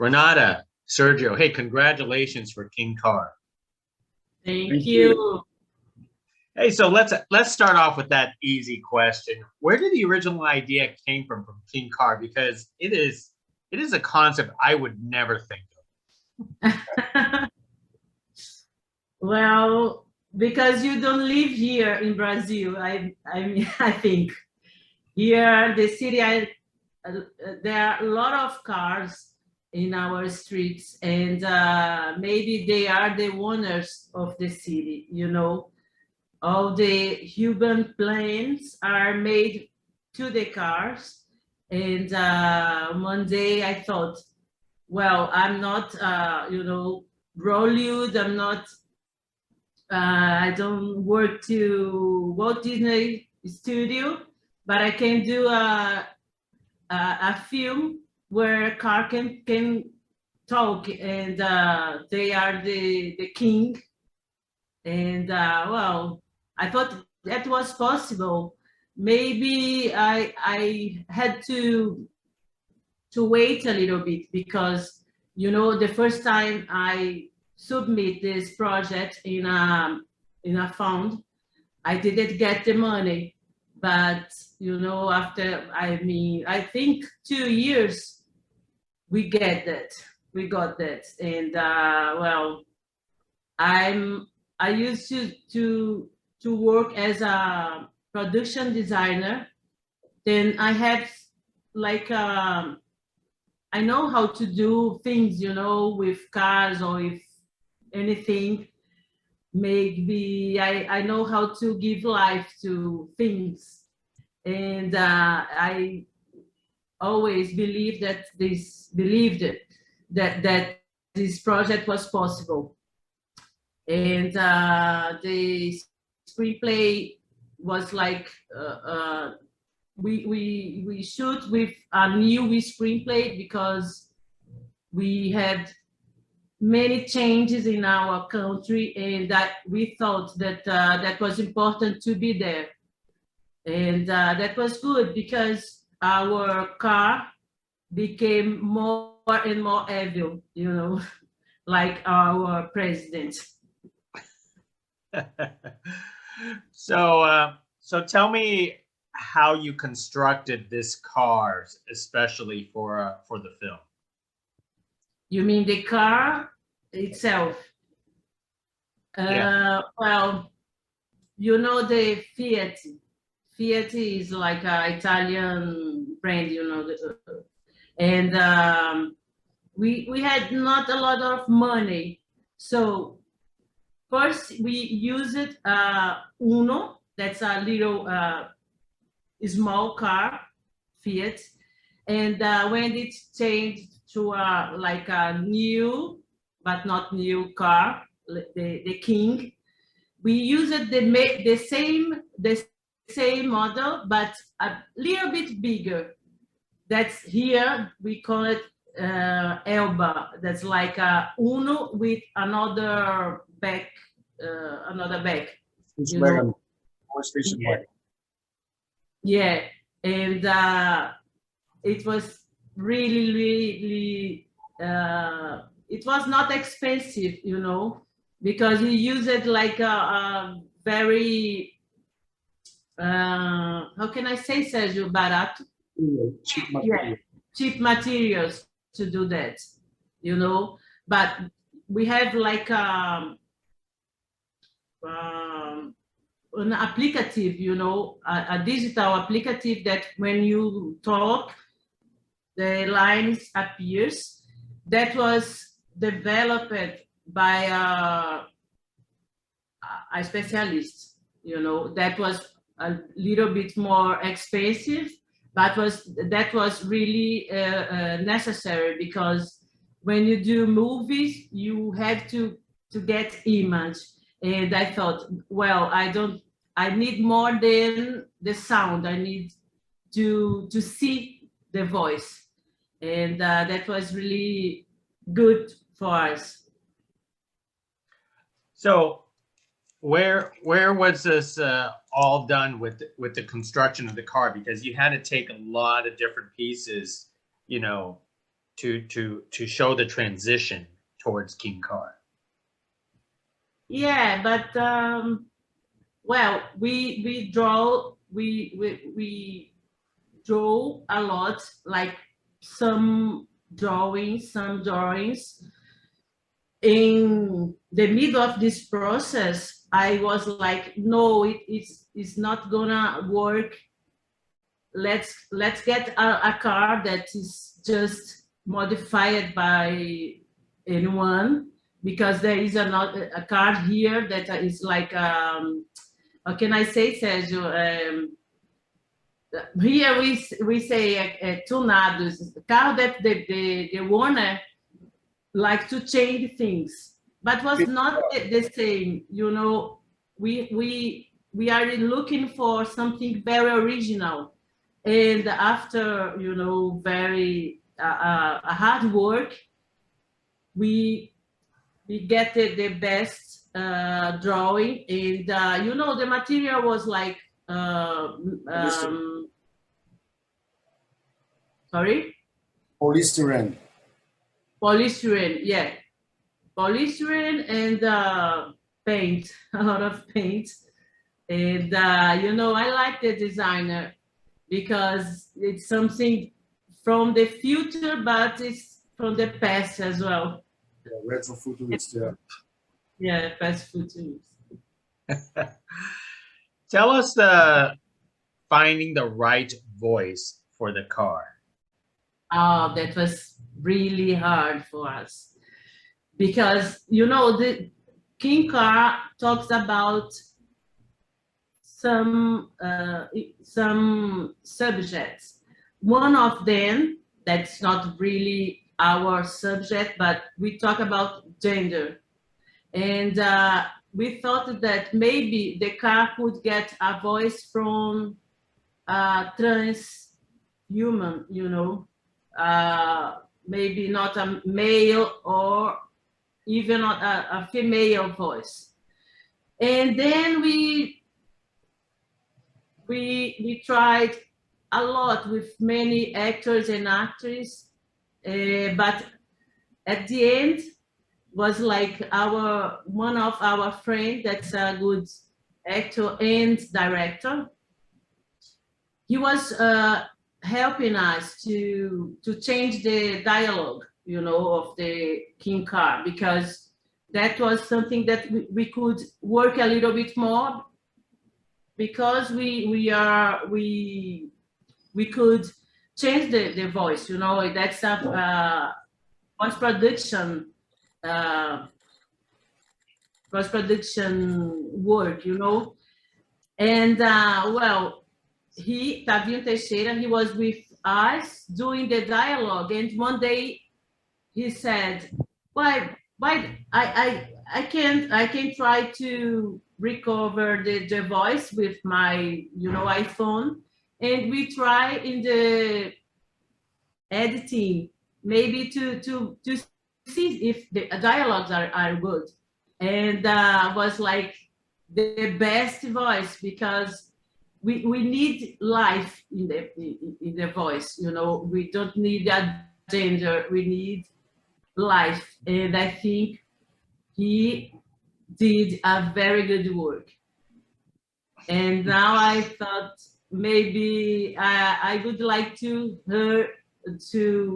Renata, Sergio, hey, congratulations for King Car. Thank you. Hey, so let's start off with that easy question. Where did the original idea came from King Car? Because it is a concept I would never think of. Well, because you don't live here in Brazil, I mean, I think here the city, there are a lot of cars in our streets, and maybe they are the owners of the city. You know, all the urban plans are made to the cars, and one day I thought, well, I'm not, you know, Bollywood. I'm not. I don't work to Walt Disney Studio, but I can do a film where a car can talk, and they are the king. And well, I thought that was possible. Maybe I had to wait a little bit, because you know, the first time I submit this project in a fund, I didn't get the money. But you know, after, I mean, I think 2 years, we got that. And well, I used to work as a production designer. Then I have like I know how to do things, you know, with cars or with anything. Maybe I know how to give life to things. And I always believed that this project was possible. And the screenplay was like, we shoot with a new screenplay, because we had many changes in our country, and that we thought that that was important to be there. And that was good, because our car became more and more evil, you know, like our president. So tell me how you constructed this car, especially for the film. You mean the car itself? Yeah. Well, you know, the Fiat. Fiat is like an Italian brand, you know, and we had not a lot of money. So first we used Uno, that's a little small car, Fiat. And when it changed to like a new, but not new car, the King, we used the same model, but a little bit bigger. That's here, we call it Elba. That's like a Uno with another back, You know? Station wagon. Yeah, and it was really, it was not expensive, you know, because you use it like a very, how can I say, Sergio, barato? Cheap material. Yeah, cheap materials to do that, you know. But we have like an applicative, you know, a digital applicative that when you talk, the lines appears. That was developed by a specialist, you know. That was a little bit more expensive, but that was really necessary, because when you do movies, you have to get image. And I thought, well, I need more than the sound. I need to see the voice. And that was really good for us. So where was this all done with the construction of the car? Because you had to take a lot of different pieces, you know, to show the transition towards King Car. Yeah, but well, we draw a lot, like some drawings. In the middle of this process, I was like, no, it's not gonna work. Let's get a car that is just modified by anyone, because there is a car here that is like how can I say, Sergio? Here we say tunados, car that the owner like to change things, but was not the same. You know, we are looking for something very original, and after, you know, very hard work, we get the best drawing, and you know, the material was like sorry, Polystyrene. polystyrene, yeah, polystyrene and paint, a lot of paint. And you know, I like the designer because it's something from the future, but it's from the past as well. Yeah, retrofuturist, yeah. Yeah, past futurist. Tell us finding the right voice for the car. Oh, that was really hard for us, because, you know, the King Car talks about some subjects. One of them, that's not really our subject, but we talk about gender. And we thought that maybe the car could get a voice from trans human, you know, maybe not a male or even a female voice. And then we tried a lot with many actors and actresses, but at the end was like one of our friends that's a good actor and director. He was helping us to change the dialogue, you know, of the King Car, because that was something that we could work a little bit more, because we could change the voice, you know. That's a post-production work, you know. And well, Tavinho Teixeira, he was with us doing the dialogue, and one day he said, why I can try to recover the voice with my, you know, iPhone, and we try in the editing maybe to see if the dialogues are good. And was like the best voice, because we need life in the voice, you know. We don't need a gender, we need life. And I think he did a very good work. And now I thought maybe I would like to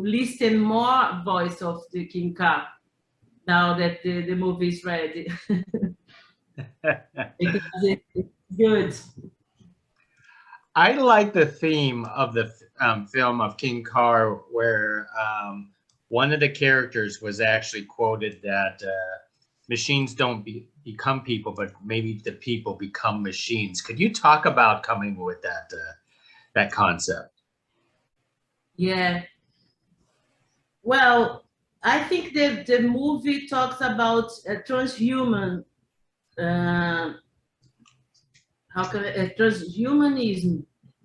listen more voice of the King Car now that the movie is ready. Because it's good. I like the theme of the film of King Car, where one of the characters was actually quoted that machines don't become people, but maybe the people become machines. Could you talk about coming with that concept? Yeah. Well, I think the movie talks about transhuman. Transhumanism,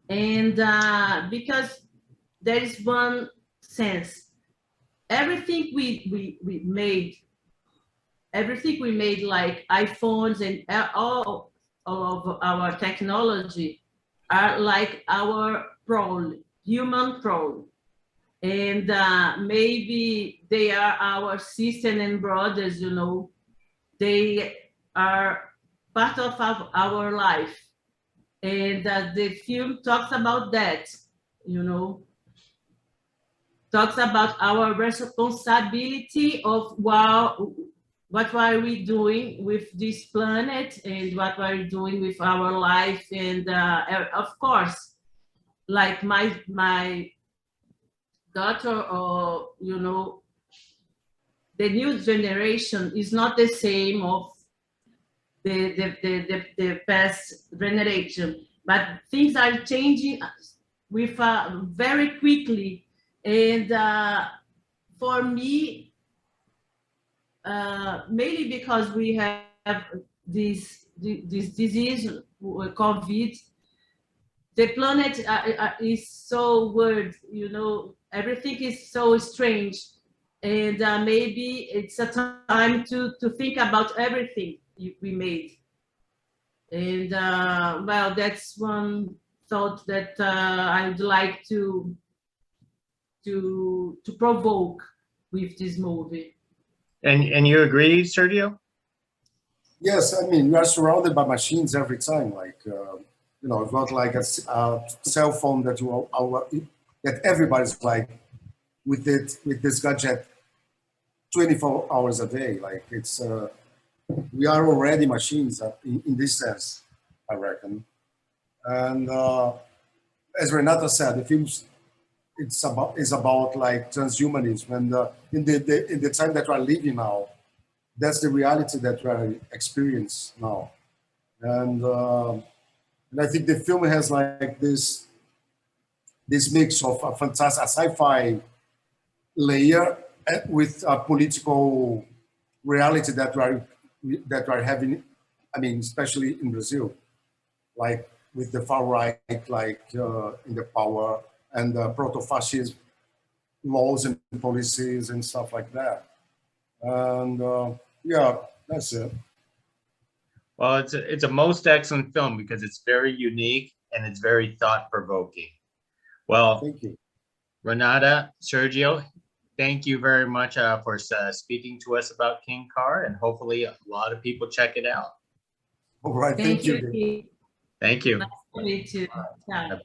and because there is one sense, everything we made, like iPhones and all of our technology, are like our human problem. And maybe they are our sisters and brothers, you know. They are part of our life. And the film talks about that, you know, talks about our responsibility of what are we doing with this planet and what are we doing with our life. And of course, like my daughter, or you know, the new generation is not the same of the past generation, but things are changing with very quickly. And for me, mainly because we have this disease, COVID, the planet is so weird, you know, everything is so strange. And maybe it's a time to think about everything we made. And well, that's one thought that I would like to provoke with this movie. And you agree, Sergio? Yes, I mean, we are surrounded by machines every time. Like, you know, it's not like a cell phone that that everybody's like with it, with this gadget 24 hours a day. Like, it's we are already machines in this sense, I reckon. And as Renata said, the film's is about like transhumanism, and in the time that we are living now, that's the reality that we are experiencing now. And I think the film has like this mix of a fantastic sci-fi layer with a political reality that we are having. I mean, especially in Brazil, like with the far right, like in the power, and proto-fascist laws and policies and stuff like that. And yeah, that's it. Well, it's a most excellent film because it's very unique and it's very thought-provoking. Well, Thank you. Renata, Sergio, thank you very much for speaking to us about King Car, and hopefully a lot of people check it out. All right, Thank thank you. you. Thank you. Nice to meet you. Ciao.